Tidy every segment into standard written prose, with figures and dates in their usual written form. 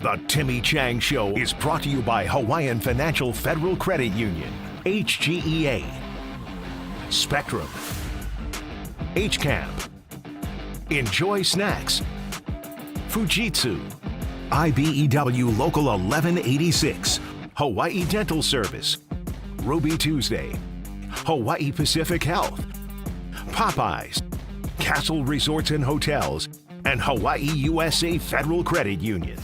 The Timmy Chang Show is brought to you by Hawaiian Financial Federal Credit Union, HGEA, Spectrum, HCAMP, Enjoy Snacks, Fujitsu, IBEW Local 1186, Hawaii Dental Service, Ruby Tuesday, Hawaii Pacific Health, Popeyes, Castle Resorts and Hotels, and Hawaii USA Federal Credit Union.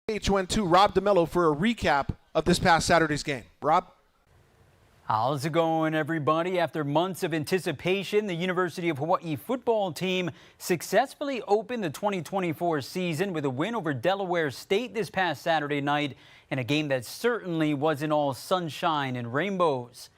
H12 Rob Demello for a recap of this past Saturday's game. Rob? How's it going, everybody? After months of anticipation, the University of Hawaii football team successfully opened the 2024 season with a win over Delaware State this past Saturday night in a game that certainly wasn't all sunshine and rainbows.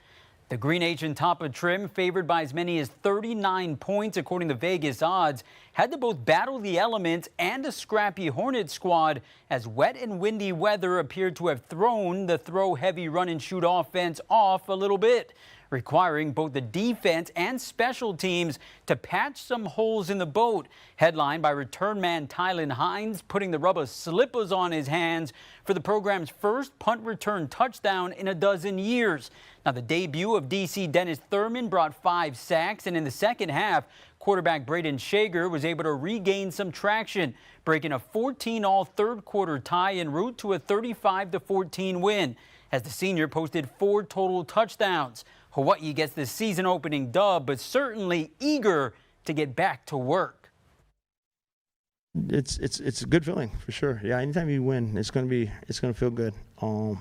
The Green H and Tapa Trim, favored by as many as 39 points according to Vegas odds, had to both battle the elements and a scrappy Hornet squad as wet and windy weather appeared to have thrown the throw-heavy run-and-shoot offense off a little bit, requiring both the defense and special teams to patch some holes in the boat, headlined by return man Tylan Hines putting the rubber slippers on his hands for the program's first punt return touchdown in a dozen years. Now, the debut of DC Dennis Thurman brought 5 sacks, and in the second half, quarterback Braden Shager was able to regain some traction, breaking a 14-all third-quarter tie en route to a 35-14 win, as the senior posted 4 total touchdowns. Hawaii gets the season-opening dub, but certainly eager to get back to work. It's a good feeling for sure. Yeah, anytime you win, it's gonna feel good. You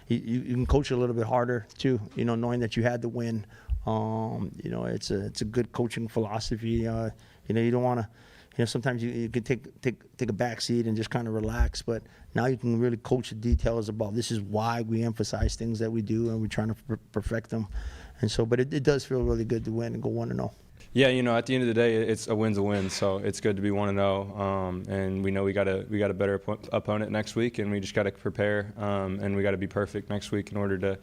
can coach a little bit harder too. Knowing that you had the win. It's a good coaching philosophy. You don't want to. Sometimes you can take a back seat and just kind of relax, but now you can really coach the details about this is why we emphasize things that we do and we're trying to perfect them. And so, but it does feel really good to win and go 1-0. Yeah, at the end of the day, it's a win's a win, so it's good to be 1-0. And we know we got a better opponent next week, and we just got to prepare, and we got to be perfect next week in order to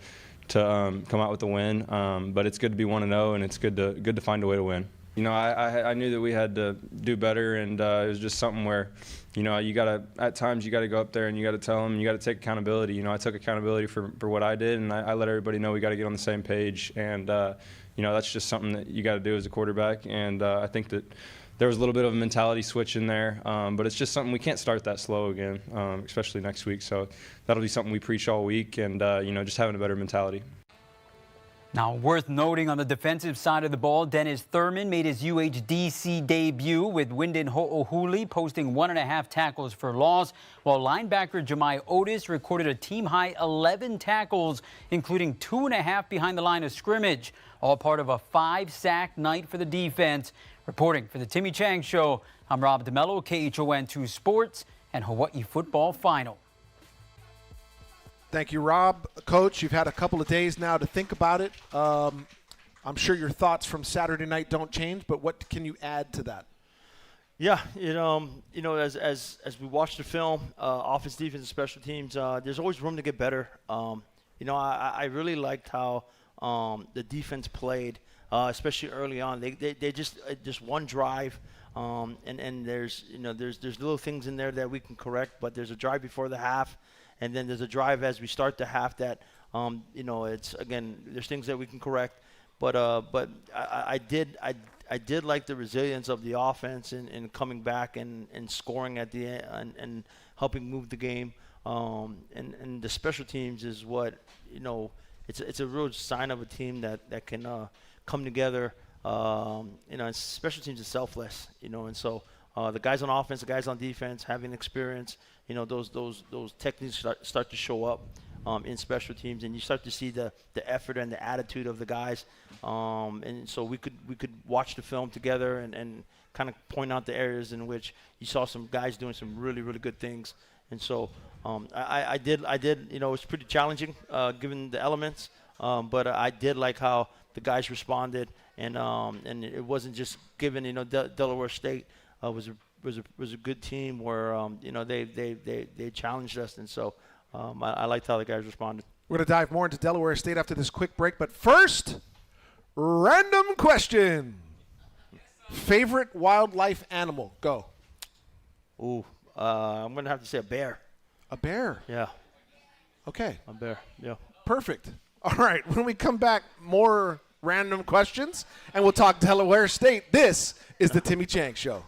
come out with the win. But it's good to be 1-0, and it's good to find a way to win. I knew that we had to do better, and it was just something where, at times you gotta go up there and you gotta tell them, you gotta take accountability. I took accountability for what I did, and I let everybody know we gotta get on the same page, and that's just something that you gotta do as a quarterback. And I think that there was a little bit of a mentality switch in there, but it's just something we can't start that slow again, especially next week. So that'll be something we preach all week, and just having a better mentality. Now, worth noting on the defensive side of the ball, Dennis Thurman made his UHDC debut with Wyndon Ho'ohuli posting 1.5 tackles for loss, while linebacker Jamih Otis recorded a team-high 11 tackles, including 2.5 behind the line of scrimmage, all part of a 5-sack night for the defense. Reporting for the Timmy Chang Show, I'm Rob Demello, KHON2 Sports, and Hawaii football final. Thank you, Rob. Coach, you've had a couple of days now to think about it. I'm sure your thoughts from Saturday night don't change, but what can you add to that? Yeah, as we watch the film, offense, defense, and special teams, there's always room to get better. I really liked how the defense played, especially early on. They just one drive, and there's little things in there that we can correct, but there's a drive before the half. And then there's a drive as we start the half that, it's, again, there's things that we can correct. But I did like the resilience of the offense in coming back and scoring at the end and helping move the game. And the special teams is what, it's a real sign of a team that can come together. And special teams is selfless, and so the guys on offense, the guys on defense having experience, those techniques start to show up in special teams, and you start to see the effort and the attitude of the guys. And so we could watch the film together and kind of point out the areas in which you saw some guys doing some really, really good things. And so I did, it's pretty challenging given the elements, but I did like how the guys responded, and it wasn't just given, Delaware State was a good team where they challenged us, and so I liked how the guys responded. We're going to dive more into Delaware State after this quick break, but first, random question. Favorite wildlife animal? Go. Ooh, I'm going to have to say a bear. A bear? Yeah. Okay. A bear, yeah. Perfect. All right, when we come back, more random questions, and we'll talk Delaware State. This is the Timmy Chang Show.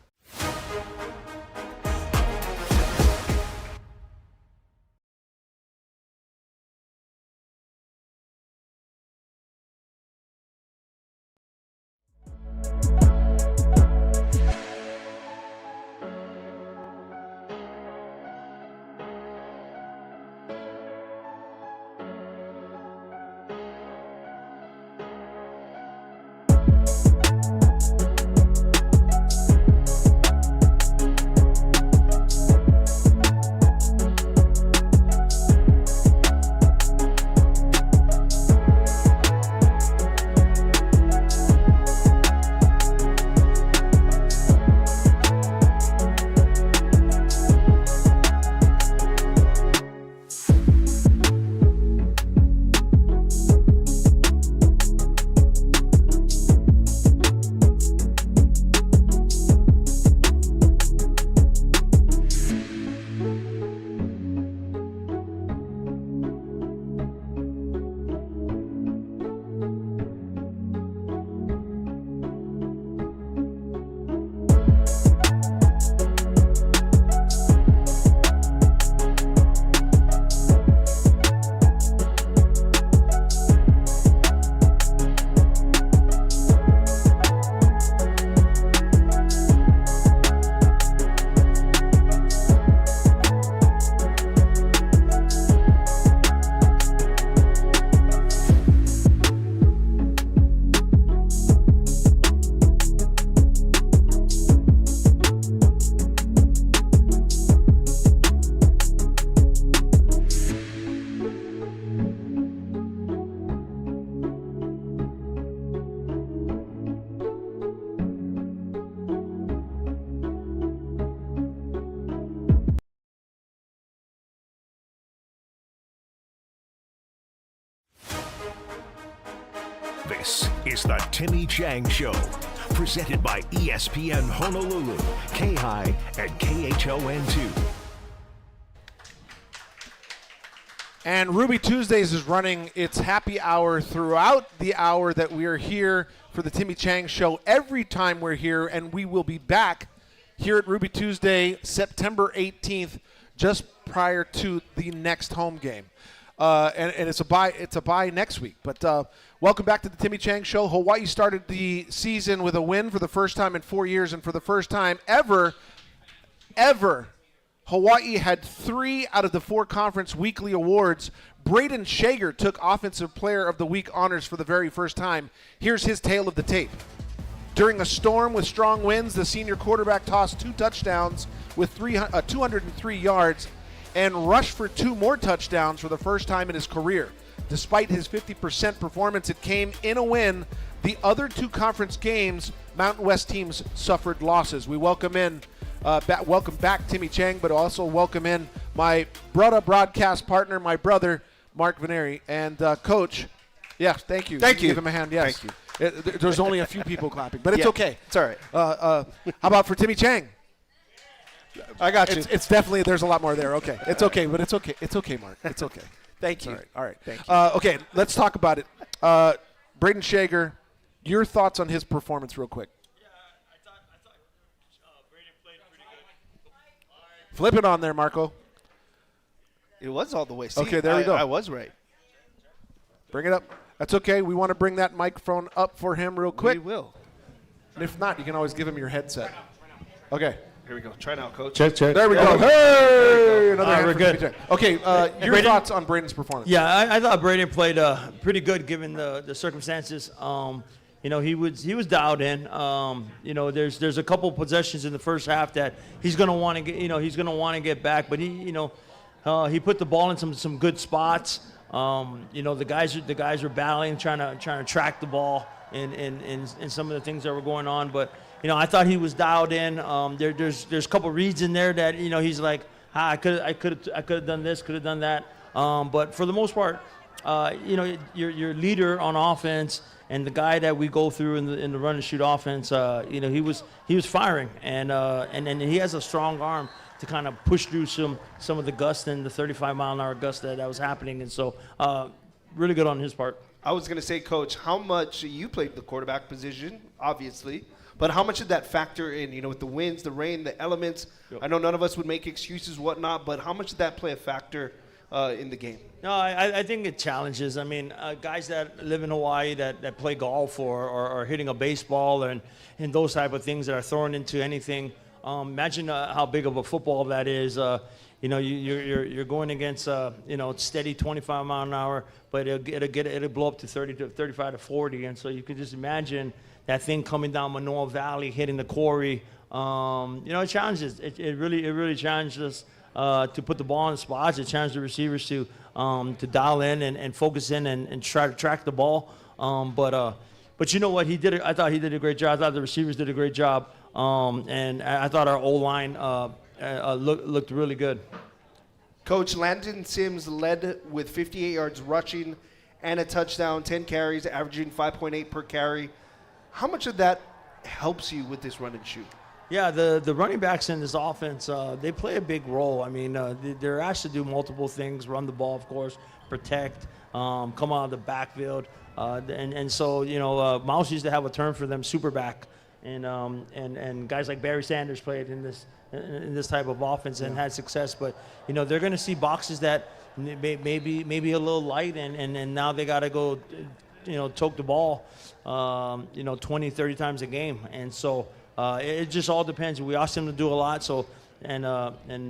This is the Timmy Chang Show, presented by ESPN Honolulu, K-High, and KHON2. And Ruby Tuesdays is running its happy hour throughout the hour that we are here for the Timmy Chang Show every time we're here, and we will be back here at Ruby Tuesday September 18th, just prior to the next home game. And it's a bye next week. But welcome back to the Timmy Chang Show. Hawaii started the season with a win for the first time in 4 years, and for the first time ever, Hawaii had 3 out of the 4 conference weekly awards. Braden Shager took Offensive Player of the Week honors for the very first time. Here's his tale of the tape. During a storm with strong winds, the senior quarterback tossed 2 touchdowns with 203 yards and rushed for 2 more touchdowns for the first time in his career. Despite his 50% performance, it came in a win. The other 2 conference games, Mountain West teams suffered losses. We welcome back Timmy Chang, but also welcome in my brother broadcast partner, my brother, Mark Veneri. And Coach, yeah, thank you. Thank you. Give him a hand, yes. Thank you. There's only a few people clapping, but it's okay. It's all right. How about for Timmy Chang? I got you. It's definitely, there's a lot more there. Okay. It's okay, but it's okay. It's okay, Mark. It's okay. Thank you. All right. Thank you. Okay, let's talk about it. Braden Shager, your thoughts on his performance real quick. Yeah, I thought Braden played pretty good. Flip it on there, Marco. It was all the way. See, Okay, there we go. I was right. Bring it up. That's okay. We want to bring that microphone up for him real quick. We will. And if not, you can always give him your headset. Okay. Here we go. Try now, Coach. There we go. Hey! Another hand we're for good. Timmy Chang. Okay, your Braden? thoughts on Braden's performance? Yeah, I thought Braden played pretty good given the circumstances. He was dialed in. There's a couple possessions in the first half that he's going to want to get back, but he put the ball in some good spots. The guys were battling, trying to track the ball and some of the things that were going on, but I thought he was dialed in. There's a couple reads in there that he's like, I could have done this, could have done that. But for the most part, your leader on offense and the guy that we go through in the run and shoot offense, he was firing, and he has a strong arm to kind of push through some of the gusts and the 35-mile-an-hour gust that was happening, and so really good on his part. I was going to say, Coach, how much you played the quarterback position, obviously, but how much did that factor in, with the winds, the rain, the elements? Yep. I know none of us would make excuses, whatnot, but how much did that play a factor in the game? No, I think it challenges. I mean, guys that live in Hawaii that play golf or hitting a baseball and those type of things that are thrown into anything. Imagine how big of a football that is. You're going against steady 25 mile an hour, but it'll blow up to 30 to 35 to 40, and so you can just imagine that thing coming down Manoa Valley, hitting the quarry. It challenges. It really challenges us to put the ball in the spots. It challenges the receivers to dial in and focus in and try to track the ball. But you know what? I thought he did a great job. I thought the receivers did a great job. And I thought our O-line looked really good. Coach, Landon Sims led with 58 yards rushing and a touchdown, 10 carries, averaging 5.8 per carry. How much of that helps you with this run and shoot? Yeah, the running backs in this offense, they play a big role. I mean, they're asked to do multiple things: run the ball, of course, protect, come out of the backfield, and so Mouse used to have a term for them, superback. And guys like Barry Sanders played in this type of offense and had success. But they're going to see boxes that maybe a little light, and now they got to go, choke the ball, 20, 30 times a game. And so it just all depends. We asked him to do a lot. So and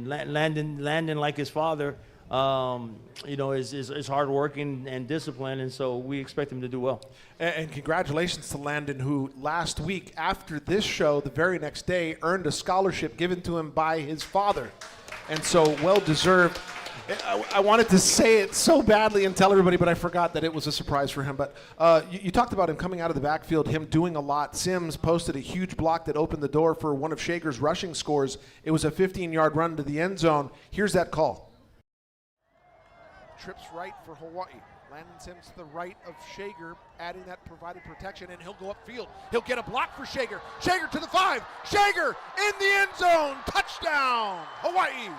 Landon, like his father, is hardworking and disciplined, and so we expect him to do well. And congratulations to Landon, who last week after this show, the very next day, earned a scholarship given to him by his father. And so well-deserved. I wanted to say it so badly and tell everybody, but I forgot that it was a surprise for him. But you talked about him coming out of the backfield, him doing a lot. Sims posted a huge block that opened the door for one of Shager's rushing scores. It was a 15-yard run to the end zone. Here's that call. Trips right for Hawaii. Landon Sims to the right of Shager, adding that provided protection, and he'll go upfield. He'll get a block for Shager. Shager to the 5. Shager in the end zone. Touchdown, Hawaii.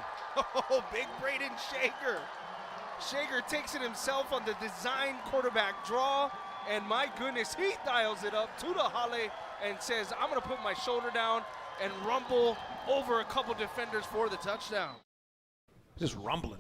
Oh, big Braden Shager. Shager takes it himself on the design quarterback draw, and my goodness, he dials it up to the Hale and says, I'm going to put my shoulder down and rumble over a couple defenders for the touchdown. Just rumbling.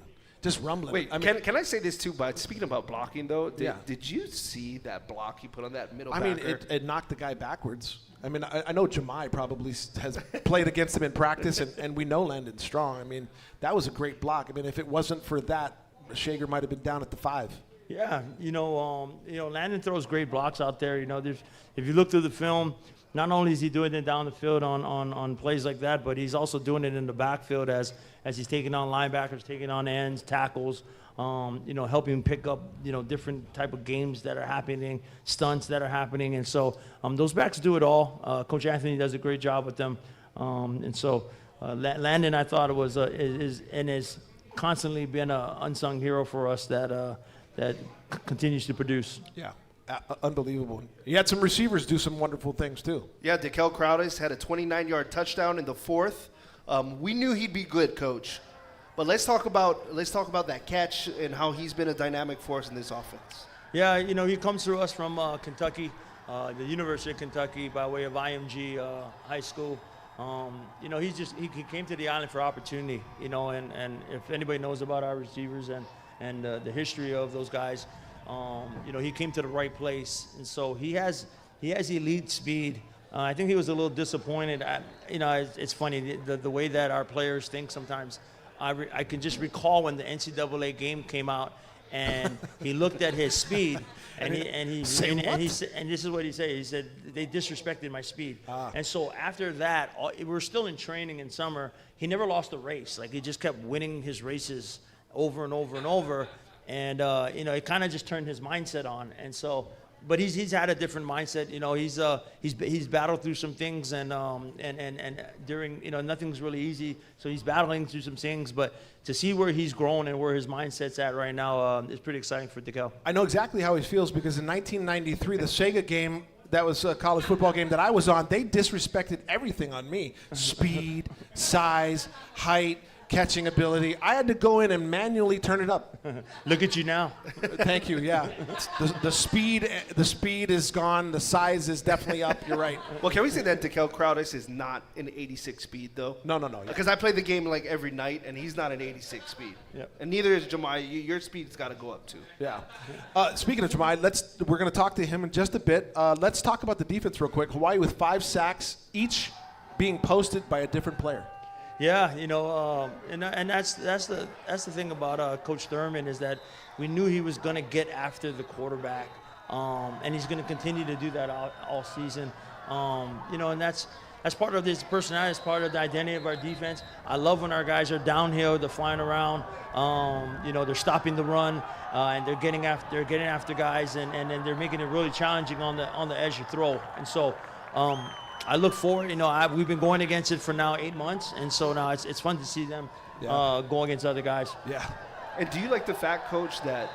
Wait, can I say this too? But speaking about blocking, though, did you see that block he put on that middle backer? I mean, it knocked the guy backwards. I mean, I know Jamih probably has played against him in practice, and we know Landon's strong. I mean, that was a great block. I mean, if it wasn't for that, Shager might have been down at the 5. Yeah, Landon throws great blocks out there. If you look through the film, not only is he doing it down the field on plays like that, but he's also doing it in the backfield as he's taking on linebackers, taking on ends, tackles, helping pick up, different type of games that are happening, stunts that are happening. And so those backs do it all. Coach Anthony does a great job with them. Landon, I thought, is constantly been an unsung hero for us that continues to produce. Yeah. Unbelievable. You had some receivers do some wonderful things too. Yeah, Dekel Crowdes had a 29-yard touchdown in the fourth. We knew he'd be good, Coach. But let's talk about that catch and how he's been a dynamic force in this offense. Yeah, he comes through us from Kentucky, the University of Kentucky, by way of IMG High School. He came to the island for opportunity. And if anybody knows about our receivers and the history of those guys. He came to the right place, and so he has elite speed. I think he was a little disappointed. It's funny the way that our players think sometimes. I can just recall when the NCAA game came out, and he looked at his speed, and this is what he said. He said they disrespected my speed, and so after that, we're still in training in summer. He never lost a race. Like, he just kept winning his races over and over and over. And it kind of just turned his mindset on, and so, but he's had a different mindset. He's battled through some things, and during nothing's really easy, so he's battling through some things. But to see where he's grown and where his mindset's at right now is pretty exciting for Dekel. I know exactly how he feels, because in 1993, the Sega game, that was a college football game that I was on, they disrespected everything on me: speed, size, height, catching ability. I had to go in and manually turn it up. Look at you now. Thank you. Yeah, the speed is gone. The size is definitely up. You're right. Well, can we say that Dekel Crowdes is not an 86 speed though? No. Because I play the game like every night, and he's not an 86 speed. Yep. And neither is Jamih. Your speed's got to go up too. Yeah. Speaking of Jamih, we're going to talk to him in just a bit. Let's talk about the defense real quick. Hawaii with 5 sacks, each being posted by a different player. Yeah, and that's the thing about Coach Thurman, is that we knew he was going to get after the quarterback, and he's going to continue to do that all season. And that's part of his personality. It's part of the identity of our defense. I love when our guys are downhill, they're flying around, they're stopping the run, and they're getting after guys, and then they're making it really challenging on the edge of throw. And so. I look forward. We've been going against it for now 8 months, and so now it's fun to see them go against other guys. Yeah. And do you like the fact, Coach, that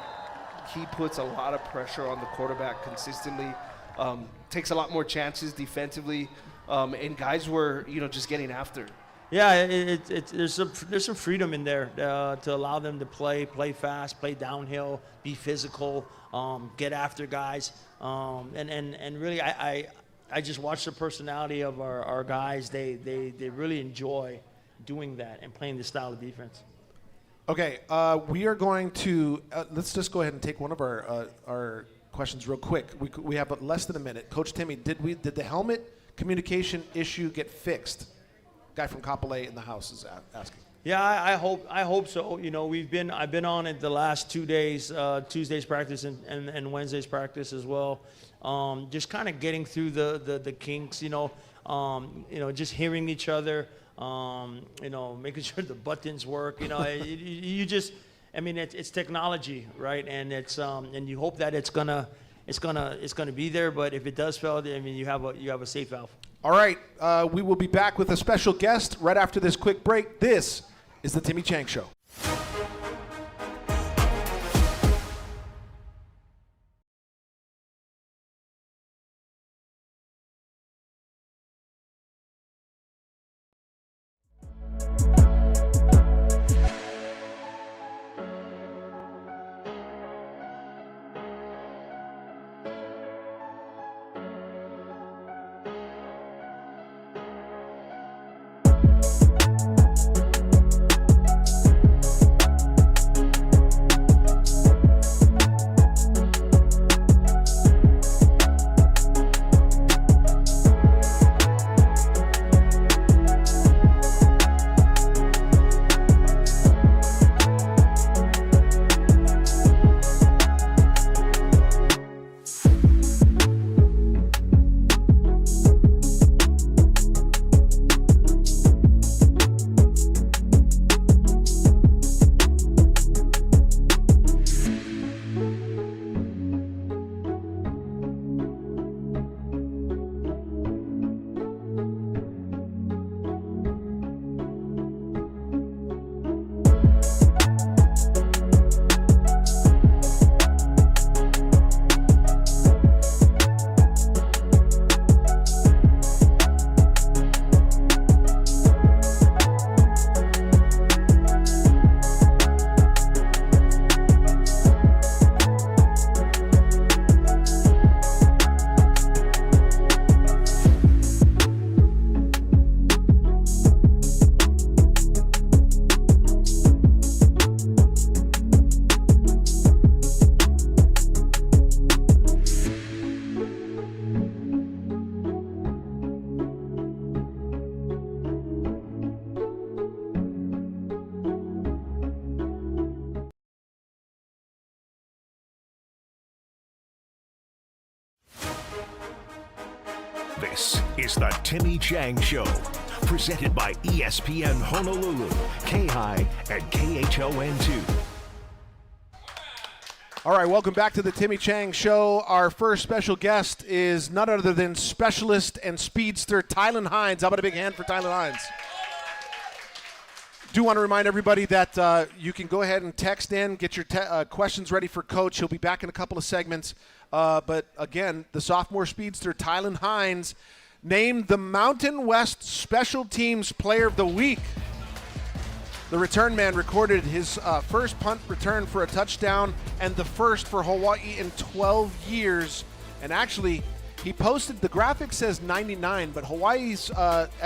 he puts a lot of pressure on the quarterback consistently, takes a lot more chances defensively, and guys were just getting after? Yeah, there's some freedom in there to allow them to play fast, play downhill, be physical, get after guys, and really I just watch the personality of our guys. They really enjoy doing that and playing this style of defense. Okay, we are going to let's just go ahead and take one of our questions real quick. We have less than a minute. Coach Timmy, did the helmet communication issue get fixed? Guy from Kapolei in the house is asking. Yeah, I hope so. I've been on it the last 2 days, Tuesday's practice and Wednesday's practice as well. Just kind of getting through the kinks, just hearing each other, making sure the buttons work. It's technology, right? And and you hope that it's gonna be there. But if it does fail, you have a safe valve. All right, we will be back with a special guest right after this quick break. This is the Timmy Chang Show. This is the Timmy Chang Show, presented by ESPN Honolulu, K-High, and KHON2. All right, welcome back to the Timmy Chang Show. Our first special guest is none other than specialist and speedster Tylan Hines. How about a big hand for Tylan Hines? Do want to remind everybody that you can go ahead and text in, get your questions ready for Coach. He'll be back in a couple of segments. But again, the sophomore speedster Tylan Hines named the Mountain West Special Teams Player of the Week. The return man recorded his first punt return for a touchdown and the first for Hawaii in 12 years. And actually, he posted, the graphic says 99, but Hawaii's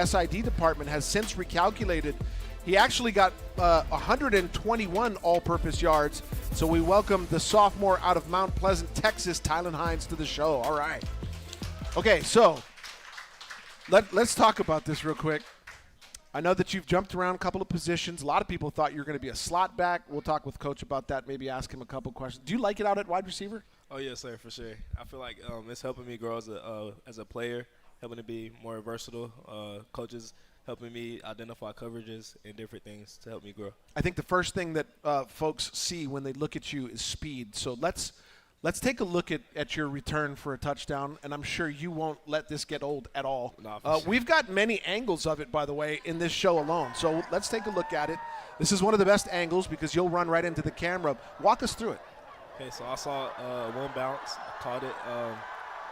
SID department has since recalculated. He actually got 121 all-purpose yards. So we welcome the sophomore out of Mount Pleasant, Texas, Tylan Hines, to the show. All right. Okay, so let's talk about this real quick. I know that you've jumped around a couple of positions. A lot of people thought you were going to be a slot back. We'll talk with Coach about that, maybe ask him a couple questions. Do you like it out at wide receiver? Oh, yes, sir, for sure. I feel like it's helping me grow as a player, helping to be more versatile. Coaches helping me identify coverages and different things to help me grow. I think the first thing that folks see when they look at you is speed. So let's take a look at your return for a touchdown, and I'm sure you won't let this get old at all. No, for sure. We've got many angles of it, by the way, in this show alone. So let's take a look at it. This is one of the best angles because you'll run right into the camera. Walk us through it. Okay, so I saw one bounce. I caught it.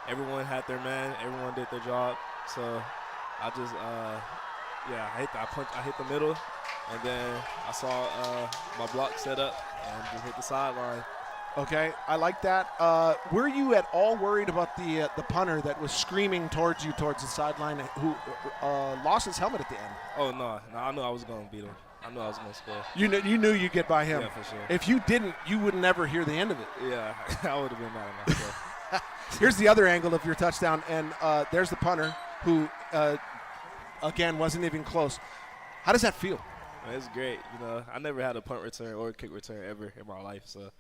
Everyone had their man. Everyone did their job. So I just, I hit the middle, and then I saw my block set up and just hit the sideline. Okay, I like that. Were you at all worried about the punter that was screaming towards you towards the sideline who lost his helmet at the end? Oh, no, I knew I was going to beat him. I knew I was going to score. You knew you'd get by him. Yeah, for sure. If you didn't, you would never hear the end of it. Yeah, I would have been mad at myself. Here's the other angle of your touchdown, and there's the punter who, again, wasn't even close. How does that feel? It's great. You know, I never had a punt return or a kick return ever in my life, so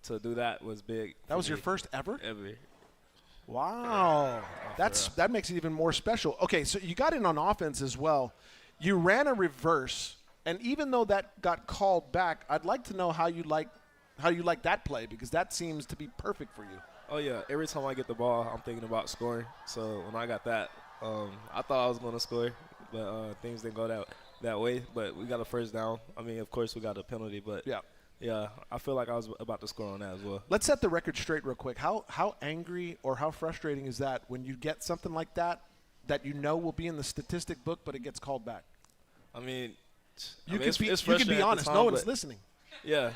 to do that was big. That was your first ever? Ever. Wow. That makes it even more special. Okay, so you got in on offense as well. You ran a reverse, and even though that got called back, I'd like to know how you like that play, because that seems to be perfect for you. Oh, yeah. Every time I get the ball, I'm thinking about scoring. So when I got that, I thought I was going to score, but things didn't go that way. But we got a first down. I mean, of course, we got a penalty, but yeah, I feel like I was about to score on that as well. Let's set the record straight real quick. How angry or how frustrating is that when you get something like that you know will be in the statistic book, but it gets called back? I mean, you can be honest. No one's listening. Yeah,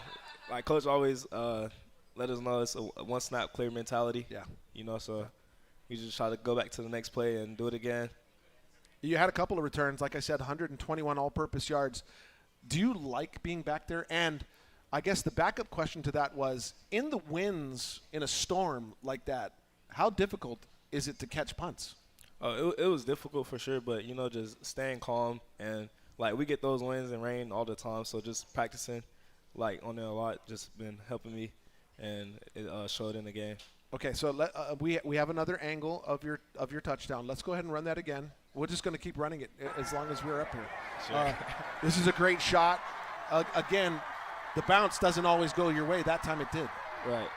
like Coach always let us know it's a one snap clear mentality. Yeah. You know, so you just try to go back to the next play and do it again. You had a couple of returns, like I said, 121 all-purpose yards. Do you like being back there? And I guess the backup question to that was, in the winds in a storm like that, how difficult is it to catch punts? Oh, it was difficult for sure, but, you know, just staying calm. And, like, we get those winds and rain all the time, so just practicing, like, on there a lot just been helping me, and it showed in the game. Okay, so we have another angle of your touchdown. Let's go ahead and run that again. We're just going to keep running it as long as we're up here. Sure. This is a great shot. Again, the bounce doesn't always go your way. That time it did. Right.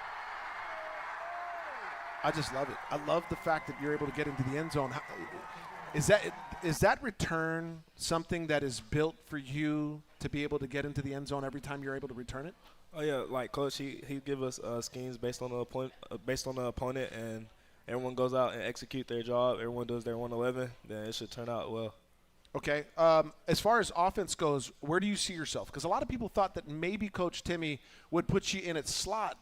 I just love it. I love the fact that you're able to get into the end zone. Is that return something that is built for you to be able to get into the end zone every time you're able to return it? Oh yeah, like Coach, he give us schemes based on the opponent, and everyone goes out and execute their job. Everyone does their 111, then it should turn out well. Okay. As far as offense goes, where do you see yourself? Because a lot of people thought that maybe Coach Timmy would put you in at slot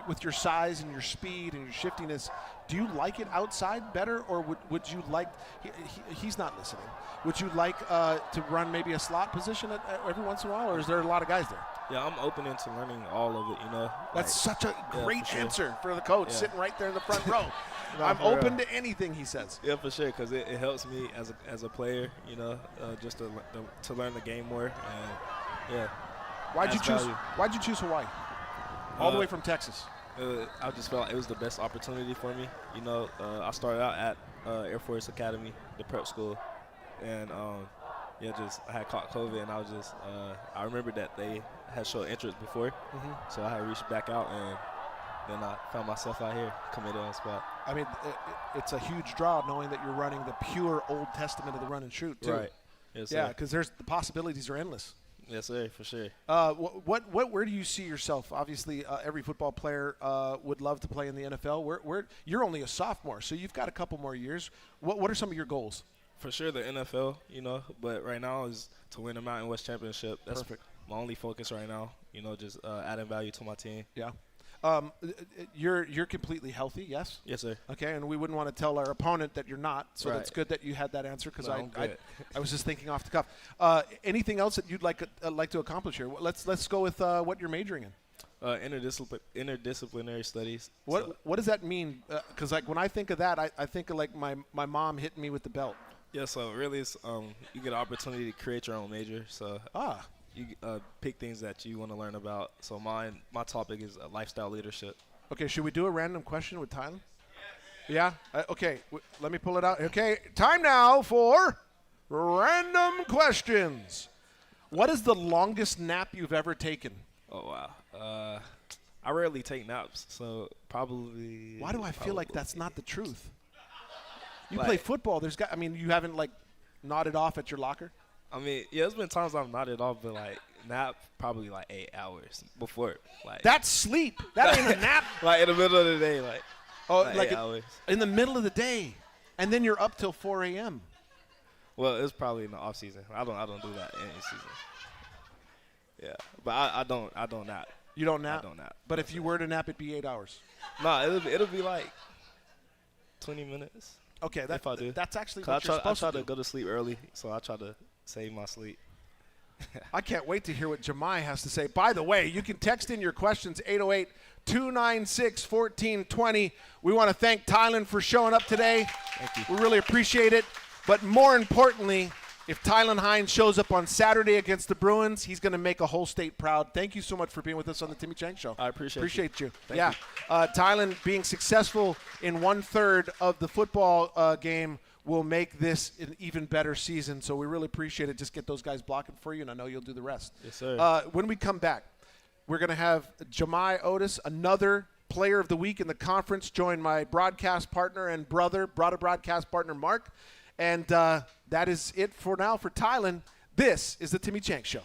with your size and your speed and your shiftiness. Do you like it outside better, or would you like – he's not listening. Would you like to run maybe a slot position every once in a while, or is there a lot of guys there? Yeah, I'm open into learning all of it, you know. That's such a great answer for the coach, sitting right there in the front row. No, I'm open to anything he says. Yeah, for sure, because it helps me as a player, you know, just to learn the game more. And, yeah. Why'd you choose Hawaii? All the way from Texas. I just felt like it was the best opportunity for me. You know, I started out at Air Force Academy, the prep school, and I had caught COVID, and I remember that they had shown interest before, so I had reached back out, and then I found myself out here, committed on the spot. I mean, it's a huge draw knowing that you're running the pure Old Testament of the run and shoot, too. Right. Yes, yeah, sir. because the possibilities are endless. Yes, sir, for sure. Where do you see yourself? Obviously, every football player would love to play in the NFL. Where you're only a sophomore, so you've got a couple more years. What are some of your goals? For sure, the NFL, you know, but right now is to win the Mountain West Championship. That's Perfect. My only focus right now, you know, just adding value to my team. Yeah. You're completely healthy, yes? Yes, sir. Okay, and we wouldn't want to tell our opponent that you're not, so Right. that's good that you had that answer because No, I was just thinking off the cuff. Anything else that you'd like to accomplish here? Let's go with what you're majoring in. Interdisciplinary studies. What does that mean? Because like when I think of that, I think of like my mom hitting me with the belt. Yeah, so really it's, you get an opportunity to create your own major. So you pick things that you want to learn about. So my topic is lifestyle leadership. Okay, should we do a random question with Tylan? Yeah? Okay, let me pull it out. Okay, time now for random questions. What is the longest nap you've ever taken? Oh, wow. I rarely take naps, so probably. Why do I feel like that's not the truth? You Like- play football. You haven't like nodded off at your locker? I mean, yeah, there's been times I've nodded off, but like nap probably like 8 hours before. Like That's sleep. That ain't a nap. like in the middle of the day, like Like 8 hours. in the middle of the day, and then you're up till 4 a.m. Well, it's probably in the off season. I don't do that in any season. Yeah, but I don't nap. You don't nap? I don't nap. But if you were to nap, it'd be 8 hours. No, it'll be like 20 minutes. Okay, if I do. that's actually 'Cause what you're I supposed try to do. go to sleep early, so I try to save my sleep. I can't wait to hear what Jamih has to say. By the way, you can text in your questions, 808-296-1420. We want to thank Tylan for showing up today. Thank you. We really appreciate it. But more importantly, if Tylan Hines shows up on Saturday against the Bruins, he's going to make a whole state proud. Thank you so much for being with us on the Timmy Chang Show. I appreciate you. Thank yeah. you. Tylan being successful in 1/3 of the football game will make this an even better season. So we really appreciate it. Just get those guys blocking for you, and I know you'll do the rest. Yes, sir. When we come back, we're going to have Jamih Otis, another player of the week in the conference, join my broadcast partner and broader broadcast partner, Mark. And that is it for now for Tylan. This is the Timmy Chang Show.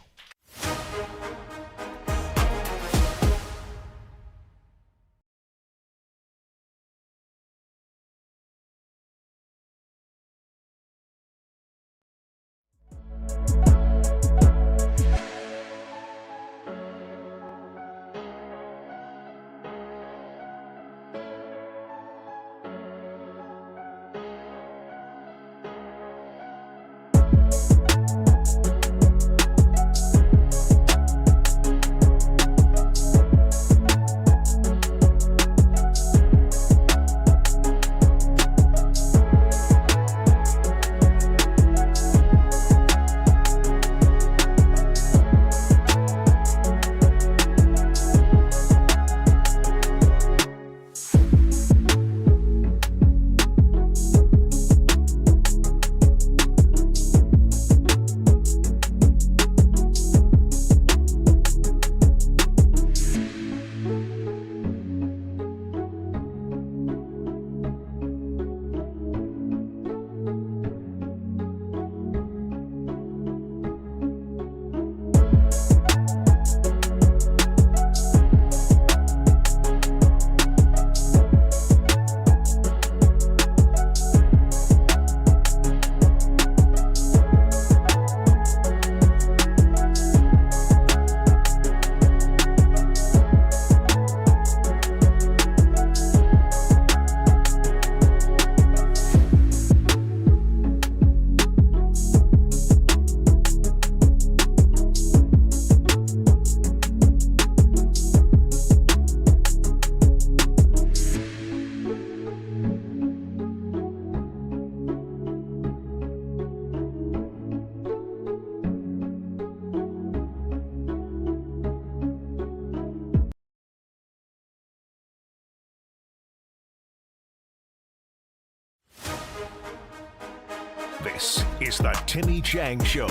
This is the Timmy Chang Show,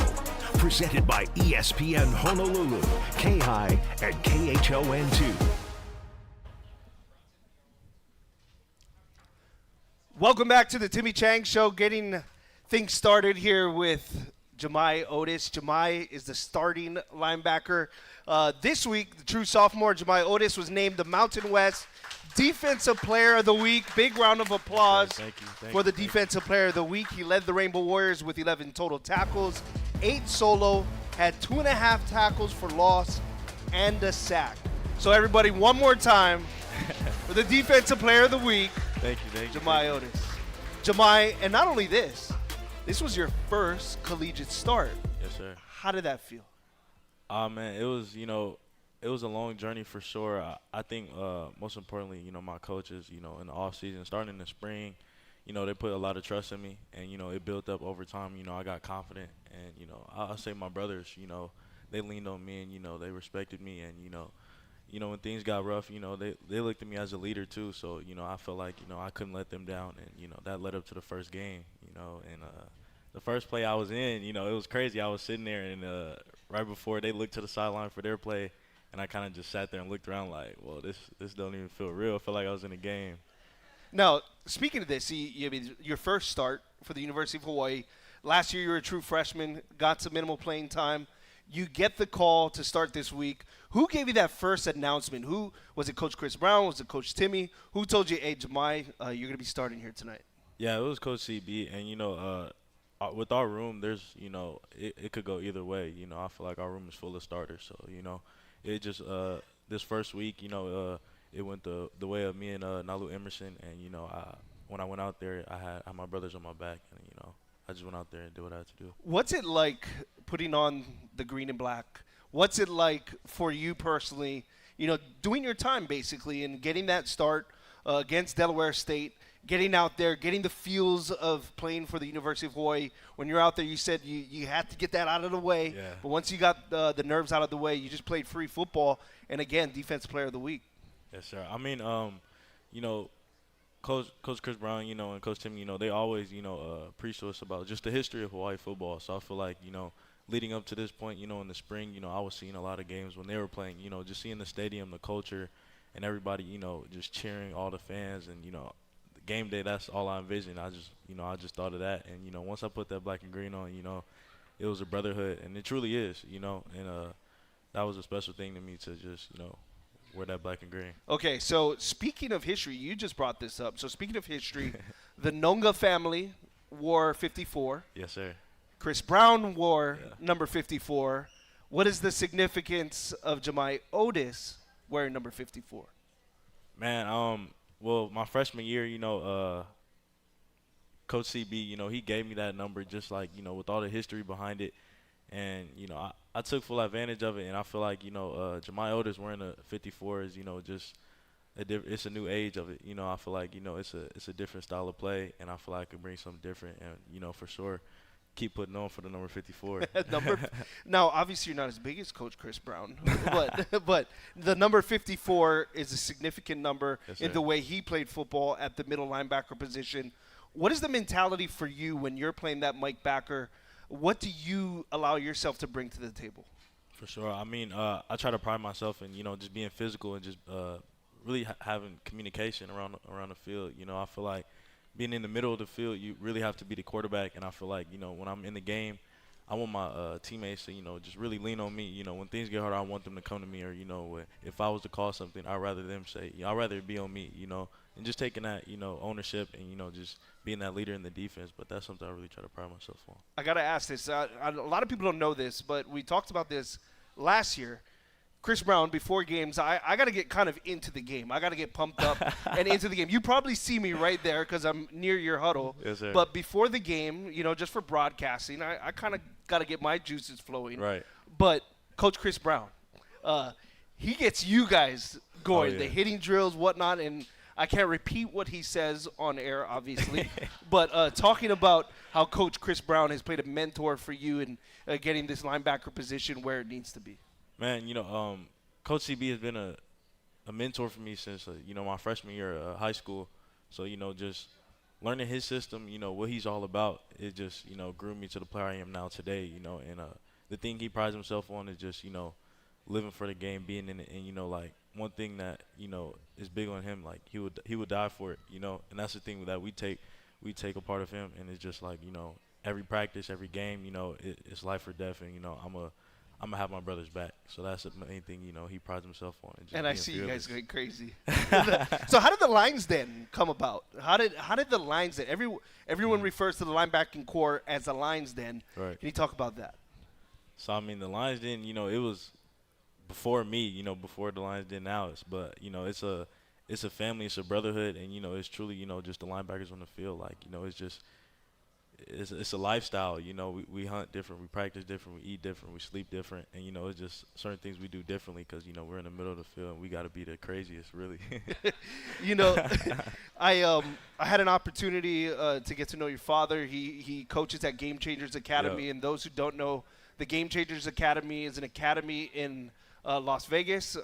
presented by ESPN Honolulu, K-High, and KHON2. Welcome back to the Timmy Chang Show, getting things started here with Jamih Otis. Jamih is the starting linebacker. This week, the true sophomore, Jamih Otis, was named the Mountain West Defensive Player of the Week. Big round of applause for the Defensive Player of the Week. He led the Rainbow Warriors with 11 total tackles, 8 solo, had 2.5 tackles for loss, and a sack. So everybody, one more time for the Defensive Player of the Week. Thank you. Jamih Otis. Jamih, and not only this was your first collegiate start. Yes, sir. How did that feel? Man, it was, it was a long journey for sure. I think most importantly, my coaches, in the off season, starting in the spring, they put a lot of trust in me, and, it built up over time. I got confident, and, I'll say my brothers, they leaned on me, and, they respected me, and, when things got rough, they looked at me as a leader too. So, I felt like, I couldn't let them down. And, that led up to the first game, and the first play I was in, it was crazy. I was sitting there, and right before they looked to the sideline for their play, and I kind of just sat there and looked around like, well, this don't even feel real. I felt like I was in a game. Now, speaking of this, your first start for the University of Hawaii, last year you were a true freshman, got some minimal playing time. You get the call to start this week. Who gave you that first announcement? Who was it? Coach Chris Brown? Was it Coach Timmy? Who told you, hey, Jamih, you're going to be starting here tonight? Yeah, it was Coach CB. And, with our room, there's, it could go either way. I feel like our room is full of starters. So, it just this first week, it went the way of me and Nalu Emerson. And, when I went out there, I had my brothers on my back. And, I just went out there and did what I had to do. What's it like putting on the green and black? What's it like for you personally, doing your time basically and getting that start against Delaware State, getting out there, getting the feels of playing for the University of Hawaii? When you're out there, you said you had to get that out of the way. Yeah. But once you got the nerves out of the way, you just played free football. And, again, Defensive Player of the Week. Yes, sir. I mean, Coach Chris Brown, and Coach Timmy, they always, preach to us about just the history of Hawaii football. So I feel like, leading up to this point, in the spring, I was seeing a lot of games when they were playing, just seeing the stadium, the culture, and everybody, just cheering, all the fans. And, the game day, that's all I envisioned. I just thought of that. And, once I put that black and green on, it was a brotherhood. And it truly is, and that was a special thing to me to just, wear that black and green. Okay, so speaking of history, you just brought this up. So speaking of history, the Nonga family wore 54. Yes, sir. Chris Brown wore number 54. What is the significance of Jamih Otis wearing number 54? Man, well, my freshman year, Coach CB, he gave me that number just like, with all the history behind it. And, I took full advantage of it, and I feel like, Jamih Otis wearing a 54 is, just it's a new age of it. I feel like, it's a different style of play, and I feel like I can bring something different and, for sure, keep putting on for the number 54. Now, obviously, you're not as big as Coach Chris Brown, but the number 54 is a significant number in the way he played football at the middle linebacker position. What is the mentality for you when you're playing that Mike backer? What do you allow yourself to bring to the table? For sure. I mean, I try to pride myself in, just being physical and just really having communication around the field. I feel like being in the middle of the field, you really have to be the quarterback. And I feel like, when I'm in the game, I want my teammates to, just really lean on me. When things get hard, I want them to come to me. Or, if I was to call something, I'd rather them say, I'd rather it be on me, and just taking that, ownership and, just being that leader in the defense. But that's something I really try to pride myself on. I got to ask this. A lot of people don't know this, but we talked about this last year. Chris Brown, before games, I got to get kind of into the game. I got to get pumped up and into the game. You probably see me right there because I'm near your huddle. Yes, sir. But before the game, just for broadcasting, I kind of got to get my juices flowing. Right. But Coach Chris Brown, he gets you guys going, the hitting drills, whatnot, and I can't repeat what he says on air, obviously. But talking about how Coach Chris Brown has played a mentor for you in getting this linebacker position where it needs to be. Man, Coach CB has been a mentor for me since, my freshman year of high school. So, just learning his system, what he's all about, it just, grew me to the player I am now today, and the thing he prides himself on is just, living for the game, being in it, and, like, one thing that, is big on him, like, he would die for it, and that's the thing that we take a part of him, and it's just like, every practice, every game, it's life or death, and, I'm gonna have my brother's back. So that's the main thing, he prides himself on. And I see you guys going crazy. So how did the lines then come about? How did the lines then? Everyone refers to the linebacking core as the lines then. Right. Can you talk about that? So I mean, the lines then, it was before me, before the lines did now. But it's a family, it's a brotherhood, and it's truly, just the linebackers on the field. Like, it's just. It's a lifestyle, we hunt different, we practice different, we eat different, we sleep different, and, it's just certain things we do differently because, we're in the middle of the field and we got to be the craziest, really. I had an opportunity to get to know your father. He coaches at Game Changers Academy, and those who don't know, the Game Changers Academy is an academy in Las Vegas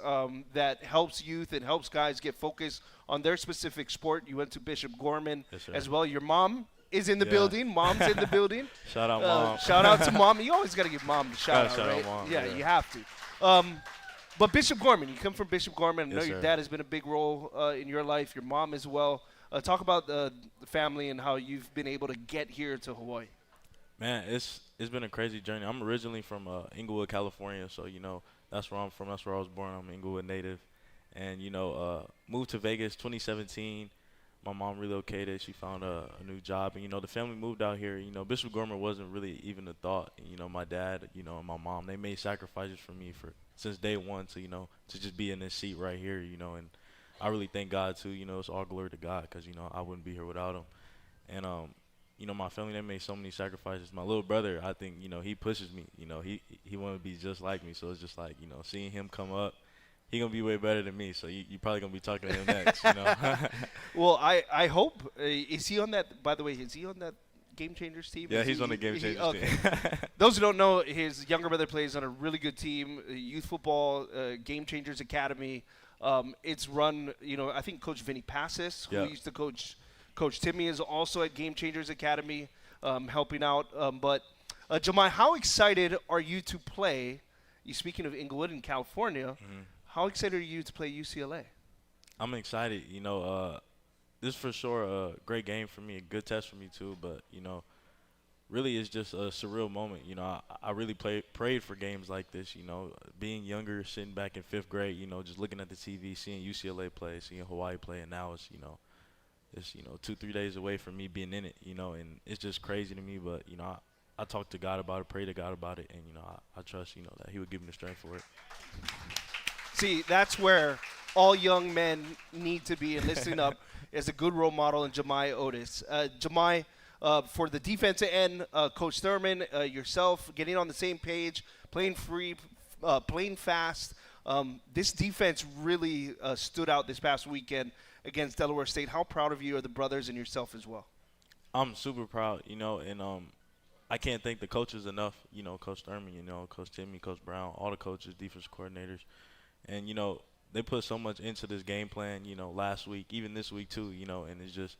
that helps youth and helps guys get focused on their specific sport. You went to Bishop Gorman as well. Your mom is in the building. Mom's in the building. Shout out, Mom. Shout out to Mom. You always got to give Mom the shout out, right? Mom, yeah, you have to. But Bishop Gorman, you come from Bishop Gorman. I know your dad has been a big role in your life, your mom as well. Talk about the family and how you've been able to get here to Hawaii. Man, it's been a crazy journey. I'm originally from Inglewood, California, so, that's where I'm from. That's where I was born. I'm an Inglewood native. And, moved to Vegas 2017. My mom relocated. She found a new job. And, the family moved out here. Bishop Gorman wasn't really even a thought. And, my dad, and my mom, they made sacrifices for me since day one to, to just be in this seat right here, and I really thank God, too. It's all glory to God because, I wouldn't be here without him. And, my family, they made so many sacrifices. My little brother, I think, he pushes me. He wanted to be just like me. So it's just like, seeing him come up, he gonna be way better than me, so you probably gonna be talking to him next, Well, I hope. Is he on that? By the way, is he on that Game Changers team? Yeah, he's on the Game Changers team. Those who don't know, his younger brother plays on a really good team, youth football, Game Changers Academy. It's run, I think Coach Vinny Passis, who used to coach Timmy, is also at Game Changers Academy, helping out. But Jamih, how excited are you to play? Speaking of Inglewood in California. Mm-hmm. How excited are you to play UCLA? I'm excited. This is for sure a great game for me, a good test for me too. But, really it's just a surreal moment. I really prayed for games like this, being younger, sitting back in 5th grade, just looking at the TV, seeing UCLA play, seeing Hawaii play. And now it's, it's 2-3 days away from me being in it, and it's just crazy to me. But, I talked to God about it, pray to God about it, and, I trust, that he would give me the strength for it. See, that's where all young men need to be, and listening up as a good role model in Jamih Otis. Jamih, for the defensive end, Coach Thurman, yourself, getting on the same page, playing free, playing fast. This defense really stood out this past weekend against Delaware State. How proud of you are the brothers and yourself as well? I'm super proud, and I can't thank the coaches enough, Coach Thurman, Coach Timmy, Coach Brown, all the coaches, defense coordinators. And, they put so much into this game plan, last week, even this week too, and it's just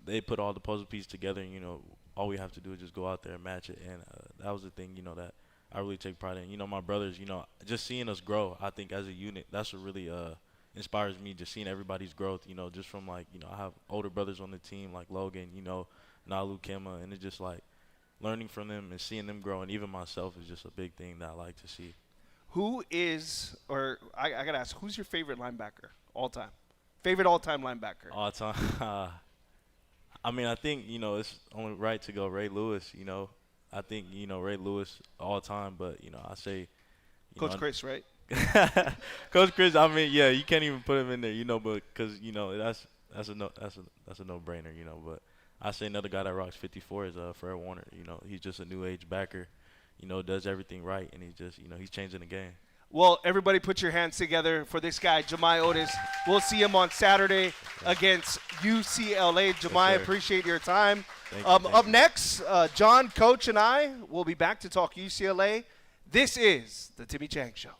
they put all the puzzle pieces together and, all we have to do is just go out there and match it. And that was the thing, that I really take pride in. My brothers, just seeing us grow, I think as a unit, that's what really inspires me, just seeing everybody's growth, just from like, I have older brothers on the team like Logan, Nalu Kema, and it's just like learning from them and seeing them grow, and even myself is just a big thing that I like to see. Who is, or I got to ask, who's your favorite linebacker all time? Favorite all-time linebacker? All time. I mean, I think, it's only right to go Ray Lewis, I think, Ray Lewis all time, but, I say. Coach Chris, right? Coach Chris, I mean, yeah, you can't even put him in there, but because, that's a no-brainer, but I say another guy that rocks 54 is Fred Warner. He's just a new age backer. Does everything right, and he's just, he's changing the game. Well, everybody put your hands together for this guy, Jamih Otis. We'll see him on Saturday against UCLA. Jamih, appreciate your time. Thank you. Up next, John, Coach, and I will be back to talk UCLA. This is the Timmy Chang Show.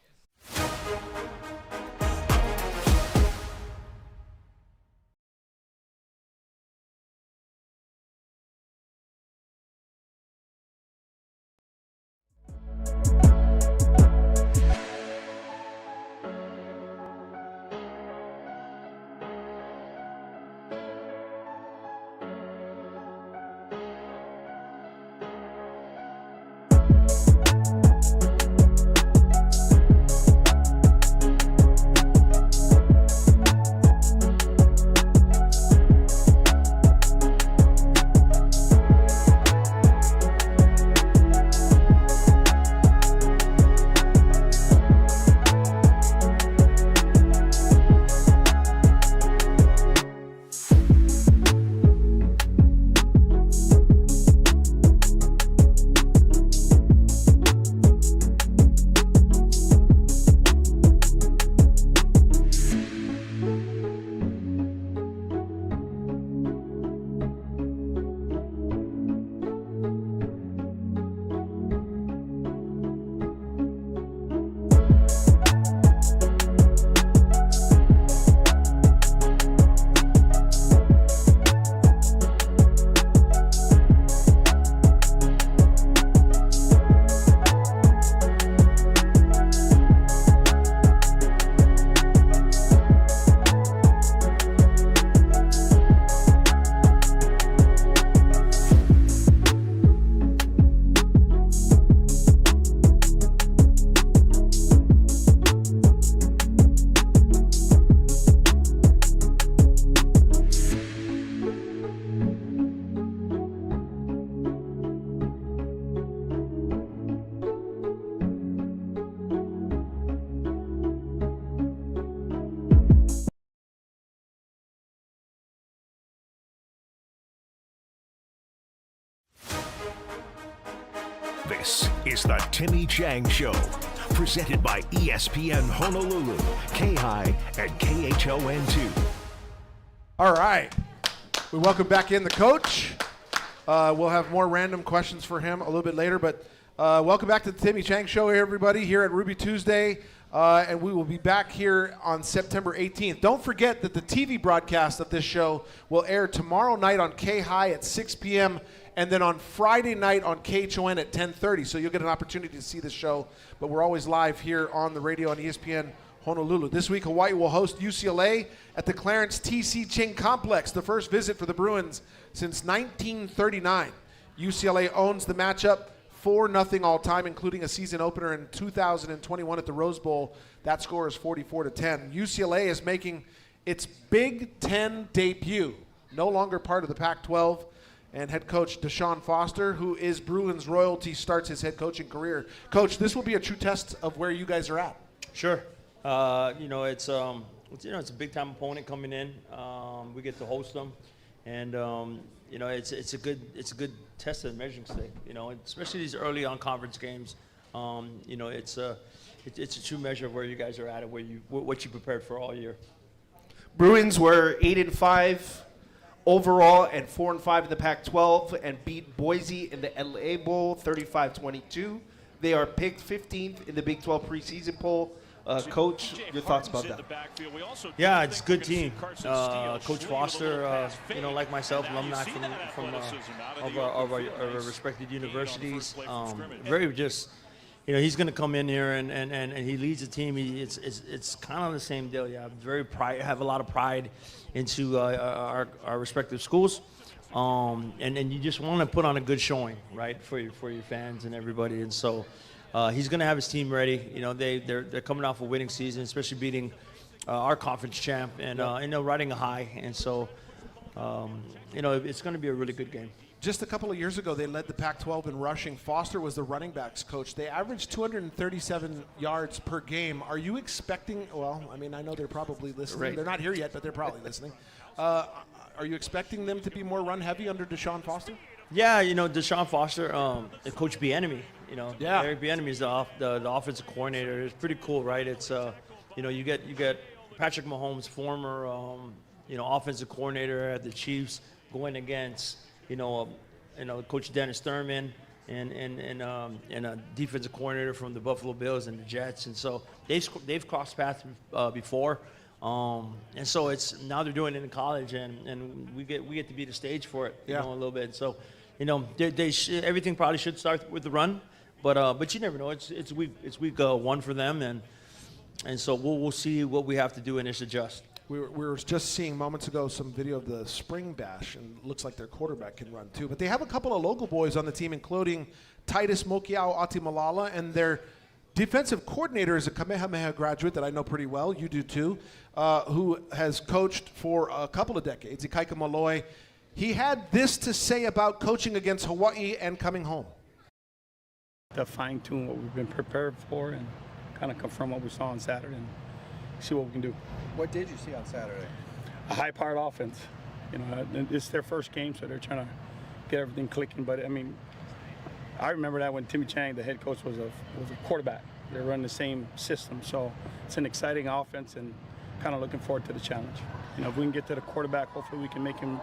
This is the Timmy Chang Show, presented by ESPN Honolulu, K-High, and KHON2. All right. We welcome back in the coach. We'll have more random questions for him a little bit later, but welcome back to the Timmy Chang Show, everybody, here at Ruby Tuesday. And we will be back here on September 18th. Don't forget that the TV broadcast of this show will air tomorrow night on K-High at 6 p.m. and then on Friday night on KHON at 10:30. So you'll get an opportunity to see the show. But we're always live here on the radio on ESPN Honolulu. This week, Hawaii will host UCLA at the Clarence T.C. Ching Complex, the first visit for the Bruins since 1939. UCLA owns the matchup 4-0 all time, including a season opener in 2021 at the Rose Bowl. That score is 44-10. UCLA is making its Big Ten debut, no longer part of the Pac-12, and head coach Deshaun Foster, who is Bruins royalty, starts his head coaching career. Coach, this will be a true test of where you guys are at. Sure. It's a big time opponent coming in. We get to host them, and it's a good test of the measuring stick. Especially these early on conference games. It's a true measure of where you guys are at and what you prepared for all year. Bruins were 8-5 overall and 4-5 in the Pac-12 and beat Boise in the LA Bowl 35-22. They are picked 15th in the Big 12 preseason poll. Coach, your thoughts about that? Yeah, it's a good team. Coach Foster, like myself, alumni from our respected universities. He's going to come in here and he leads the team. It's kind of the same deal. Yeah, have a lot of pride into our respective schools. And you just want to put on a good showing, right, for your fans and everybody. And so he's going to have his team ready. They're coming off a winning season, especially beating our conference champ and riding a high. And so it's going to be a really good game. Just a couple of years ago, they led the Pac-12 in rushing. Foster was the running backs coach. They averaged 237 yards per game. Are you expecting, I know they're probably listening. Right. They're not here yet, but they're probably listening. Are you expecting them to be more run-heavy under Deshaun Foster? Yeah, Deshaun Foster, Coach Bieniemy. Eric Bieniemy is the offensive coordinator. It's pretty cool, right? It's you get Patrick Mahomes, former offensive coordinator at the Chiefs, going against Coach Dennis Thurman and a defensive coordinator from the Buffalo Bills and the Jets, and so they've crossed paths before. And so now they're doing it in college, and we get to be the stage for it, a little bit. So, everything probably should start with the run, but you never know. It's week 1 for them, and so we'll see what we have to do and just adjust. We were just seeing moments ago some video of the spring bash, and it looks like their quarterback can run too. But they have a couple of local boys on the team, including Titus Mokiao Atimalala, and their defensive coordinator is a Kamehameha graduate that I know pretty well. You do too, who has coached for a couple of decades, Ikaika Malloy. He had this to say about coaching against Hawaii and coming home. To fine-tune what we've been prepared for and kind of confirm what we saw on Saturday and see what we can do. What did you see on Saturday? A high-powered offense. It's their first game, so they're trying to get everything clicking. But, I remember that when Timmy Chang, the head coach, was a quarterback. They're running the same system. So it's an exciting offense and kind of looking forward to the challenge. If we can get to the quarterback, hopefully we can make him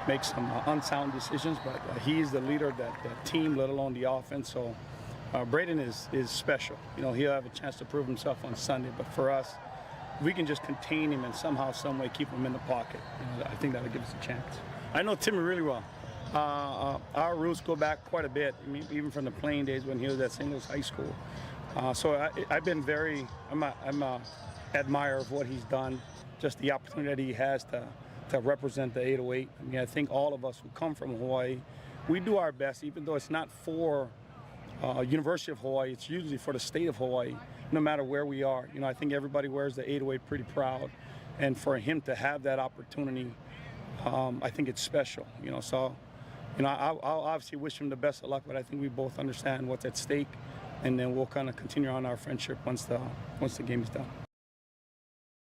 make some unsound decisions. But he's the leader of that team, let alone the offense. So Braden is special. He'll have a chance to prove himself on Sunday. But for us, we can just contain him and somehow, some way keep him in the pocket. I think that'll give us a chance. I know Timmy really well. Our roots go back quite a bit, even from the playing days when he was at St. Louis High School. So I've been I'm a admirer of what he's done, just the opportunity he has to represent the 808. I think all of us who come from Hawaii, we do our best, even though it's not for University of Hawaii, it's usually for the state of Hawaii, no matter where we are. I think everybody wears the 808 pretty proud, and for him to have that opportunity, I think it's special. So I'll obviously wish him the best of luck, but I think we both understand what's at stake, and then we'll kind of continue on our friendship once the game is done.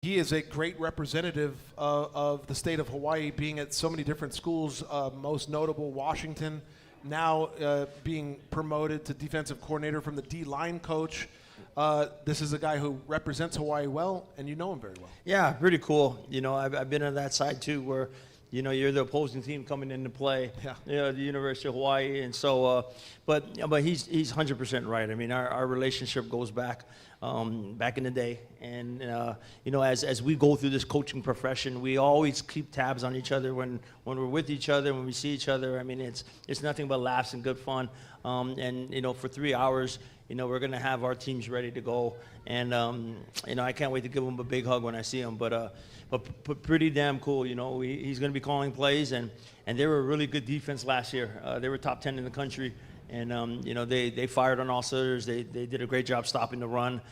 He is a great representative of the state of Hawaii, being at so many different schools, most notable Washington, now being promoted to defensive coordinator from the D-line coach. This is a guy who represents Hawaii well, and you know him very well. Yeah, pretty cool. You know, I've been on that side too, where, you know, you're the opposing team coming into play. Yeah. You know, the University of Hawaii, and so, but he's 100% right. I mean, our relationship goes back in the day, and you know, as we go through this coaching profession, we always keep tabs on each other when we're with each other, when we see each other. I mean, it's nothing but laughs and good fun. And you know, for 3 hours, you know, we're gonna have our teams ready to go, and you know, I can't wait to give him a big hug when I see him. But pretty damn cool. You know, he's gonna be calling plays, and they were a really good defense last year. They were top 10 in the country. And you know, they fired on all cylinders. They did a great job stopping the run.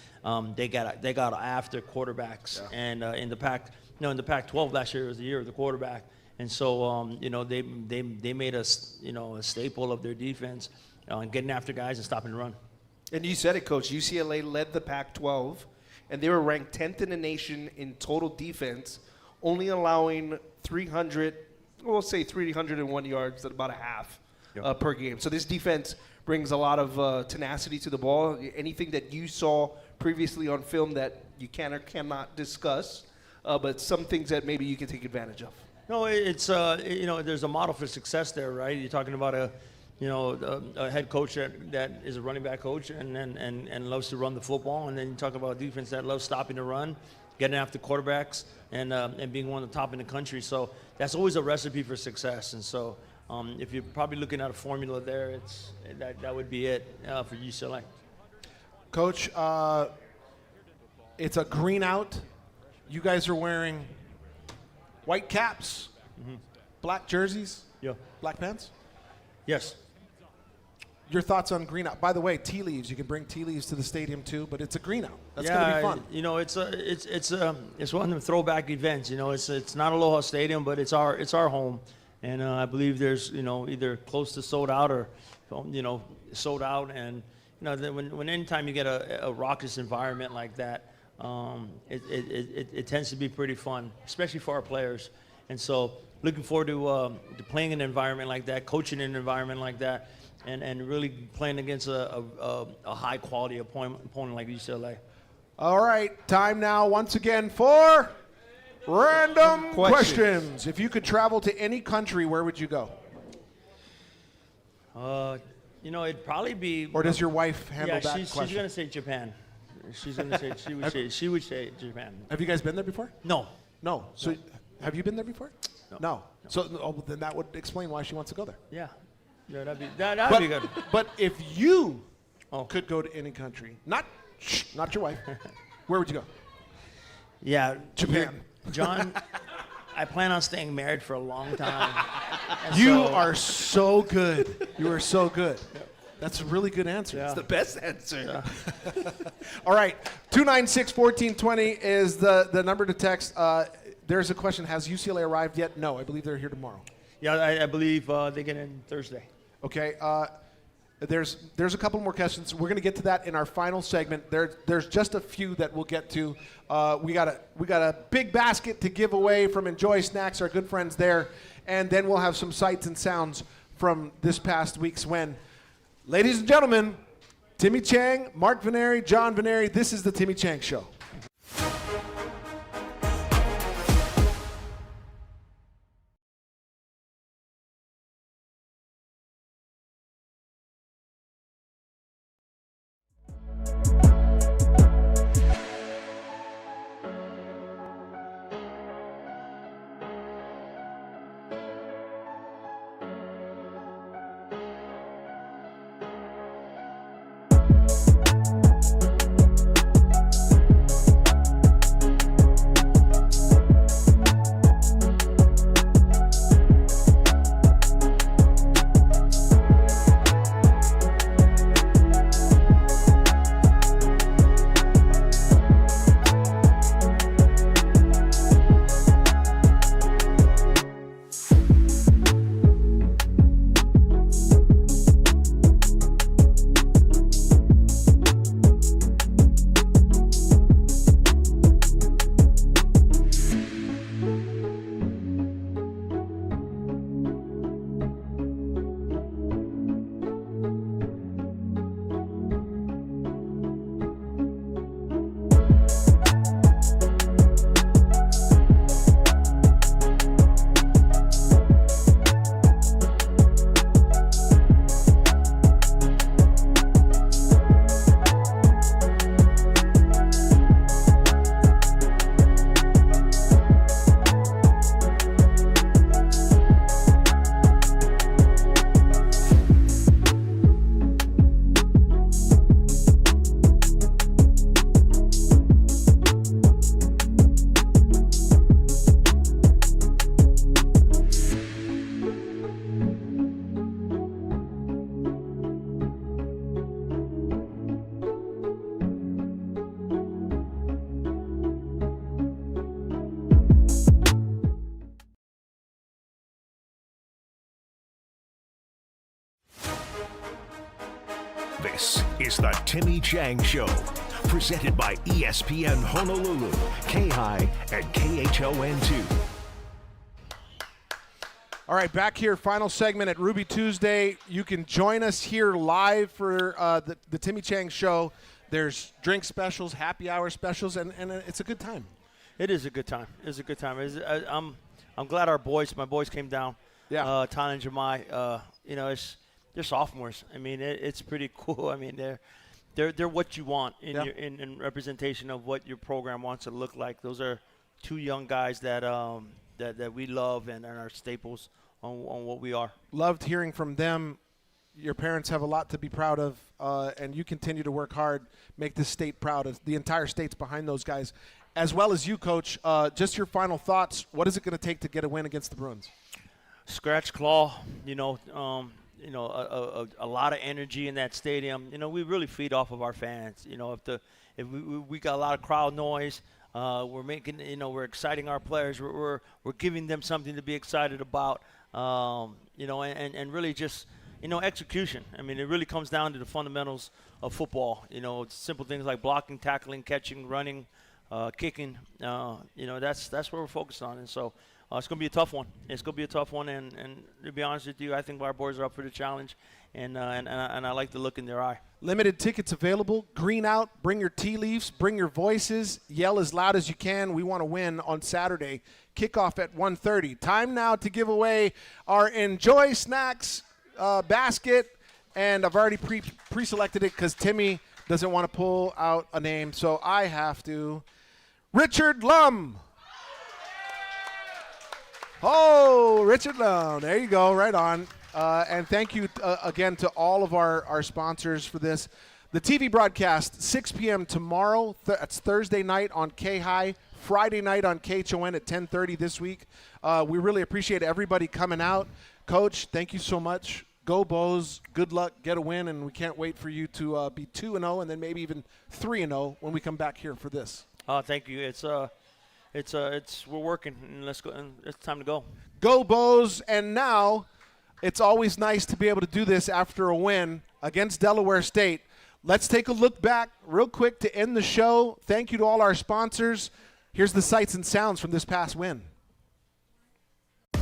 They got after quarterbacks. Yeah. And in the Pac-12 last year was the year of the quarterback. And so you know, they made us, you know, a staple of their defense, and getting after guys and stopping the run. And you said it, Coach. UCLA led the Pac-12, and they were ranked 10th in the nation in total defense, only allowing 301 yards at about a half. Yep. Per game. So this defense brings a lot of tenacity to the ball. Anything that you saw previously on film that you can or cannot discuss, but some things that maybe you can take advantage of? No, it's you know, there's a model for success there, right? You're talking about a head coach that is a running back coach and loves to run the football, and then you talk about a defense that loves stopping the run, getting after quarterbacks, and being one of the top in the country. So that's always a recipe for success. And so if you're probably looking at a formula there, that would be it for UCLA. Coach, it's a green out. You guys are wearing white caps, black jerseys, black pants? Yes. Your thoughts on green out? By the way, tea leaves. You can bring tea leaves to the stadium too, but it's a green out. That's gonna be fun. You know, it's one of the throwback events. You know, it's not Aloha Stadium, but it's our home. And I believe there's, you know, either close to sold out or, you know, sold out. And, you know, when anytime you get a raucous environment like that, it tends to be pretty fun, especially for our players. And so looking forward to playing in an environment like that, coaching in an environment like that, and really playing against a high-quality opponent like UCLA. All right, time now once again for Random questions. If you could travel to any country, where would you go? You know, it'd probably be. Or does your wife handle that question? She's gonna say Japan. She's gonna say she would say Japan. Have you guys been there before? No. So, have you been there before? No. So then that would explain why she wants to go there. Yeah, that'd be good. But if you could go to any country, not your wife, where would you go? Yeah, Japan. John, I plan on staying married for a long time. You are so good. You are so good. That's a really good answer. It's the best answer. Yeah. All right, 296-1420 is the number to text. There's a question. Has UCLA arrived yet? No, I believe they're here tomorrow. Yeah, I believe they get in Thursday. Okay. There's a couple more questions. We're going to get to that in our final segment. There's just a few that we'll get to. We got a big basket to give away from Enjoy Snacks, our good friends there, and then we'll have some sights and sounds from this past week's win. Ladies and gentlemen, Timmy Chang, Mark Veneri, John Veneri. This is the Timmy Chang Show. This is the Timmy Chang Show, presented by ESPN Honolulu, K-High, and KHON2. All right, back here, final segment at Ruby Tuesday. You can join us here live for the Timmy Chang Show. There's drink specials, happy hour specials, and it's a good time. It is a good time. It's a good time. I'm glad my boys came down. Yeah. Tylan and Jamih, they're sophomores. I mean, it's pretty cool. I mean, they're what you want in representation of what your program wants to look like. Those are two young guys that we love and are staples on what we are. Loved hearing from them. Your parents have a lot to be proud of, and you continue to work hard, make this state proud. The entire state's behind those guys, as well as you, Coach. Just your final thoughts. What is it going to take to get a win against the Bruins? Scratch, claw, a lot of energy in that stadium. We really feed off of our fans. If we got a lot of crowd noise, we're making, we're exciting our players. We're giving them something to be excited about. And really just, execution. I mean, it really comes down to the fundamentals of football. It's simple things like blocking, tackling, catching, running, kicking. That's what we're focused on. And so it's going to be a tough one. It's going to be a tough one. And to be honest with you, I think our boys are up for the challenge. And I like the look in their eye. Limited tickets available. Green out. Bring your tea leaves. Bring your voices. Yell as loud as you can. We want to win on Saturday. Kickoff at 1:30. Time now to give away our Enjoy Snacks basket. And I've already pre-selected it because Timmy doesn't want to pull out a name. So I have to. Richard Lum. Oh, Richard Lum. There you go. Right on. And thank you again to all of our sponsors for this. The TV broadcast, 6 p.m. tomorrow. That's Thursday night on K-High, Friday night on KHON at 10:30 this week. We really appreciate everybody coming out. Coach, thank you so much. Go Bows. Good luck. Get a win. And we can't wait for you to be 2-0 and then maybe even 3-0 when we come back here for this. Thank you. It's we're working. And let's go. And it's time to go. Go Bows. And now it's always nice to be able to do this after a win against Delaware State. Let's take a look back real quick to end the show. Thank you to all our sponsors. Here's the sights and sounds from this past win. The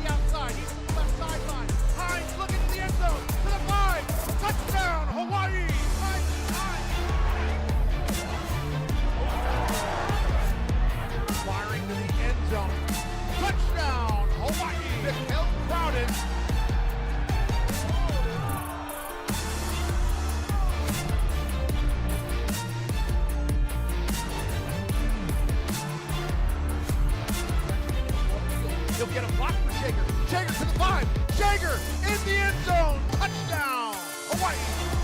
outside, he's to the left sideline. Hines looking to the end zone, to the 5. Touchdown, Hawaii! Firing to the end zone. Touchdown, Hawaii! The field crowded. He'll get a block for Shager. Shager to the 5. Shager in the end zone. Touchdown, Hawaii!